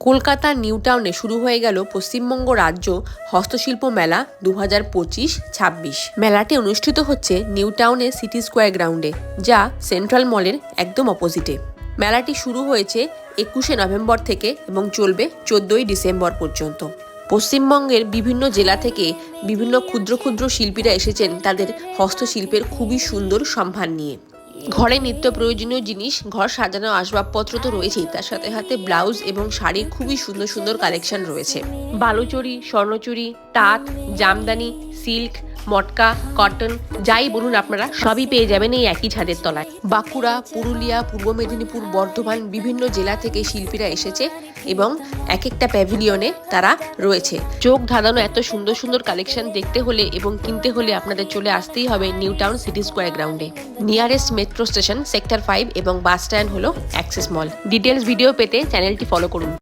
কলকাতার নিউ টাউনে শুরু হয়ে গেল পশ্চিমবঙ্গ রাজ্য হস্তশিল্প মেলা 2025-26। মেলাটি অনুষ্ঠিত হচ্ছে নিউ টাউনের সিটি স্কোয়ার গ্রাউন্ডে, যা সেন্ট্রাল মলের একদম অপোজিটে। মেলাটি শুরু হয়েছে 21শে নভেম্বর থেকে এবং চলবে 14ই ডিসেম্বর পর্যন্ত। পশ্চিমবঙ্গের বিভিন্ন জেলা থেকে বিভিন্ন ক্ষুদ্র ক্ষুদ্র শিল্পীরা এসেছেন তাদের হস্তশিল্পের খুবই সুন্দর সম্ভার নিয়ে। ঘরে নিত্য প্রয়োজনীয় জিনিস, ঘর সাজানো আসবাবপত্র তো রয়েছেই, তার সাথে সাথে ব্লাউজ এবং শাড়ির খুবই সুন্দর সুন্দর কালেকশন রয়েছে। বালুচরি, স্বর্ণচুরি, তাঁত, জামদানি, সিল্ক, মটকা, কটন, যাই বলুন আপনারা সবই পেয়ে যাবেন এই একই ছাদের তলায়। বাঁকুড়া, পুরুলিয়া, পূর্ব মেদিনীপুর, বর্ধমান বিভিন্ন জেলা থেকে শিল্পীরা এসেছে এবং এক একটা প্যাভিলিয়নে তারা রয়েছে। চোখ ধাঁধানো এত সুন্দর সুন্দর কালেকশন দেখতে হলে এবং কিনতে হলে আপনাদের চলে আসতেই হবে নিউ টাউন সিটি স্কোয়ার গ্রাউন্ডে। নিয়ারেস্ট মেট্রো স্টেশন সেক্টর 5 এবং বাস স্ট্যান্ড হলো অ্যাক্সেস মল। ডিটেলস ভিডিও পেতে চ্যানেলটি ফলো করুন।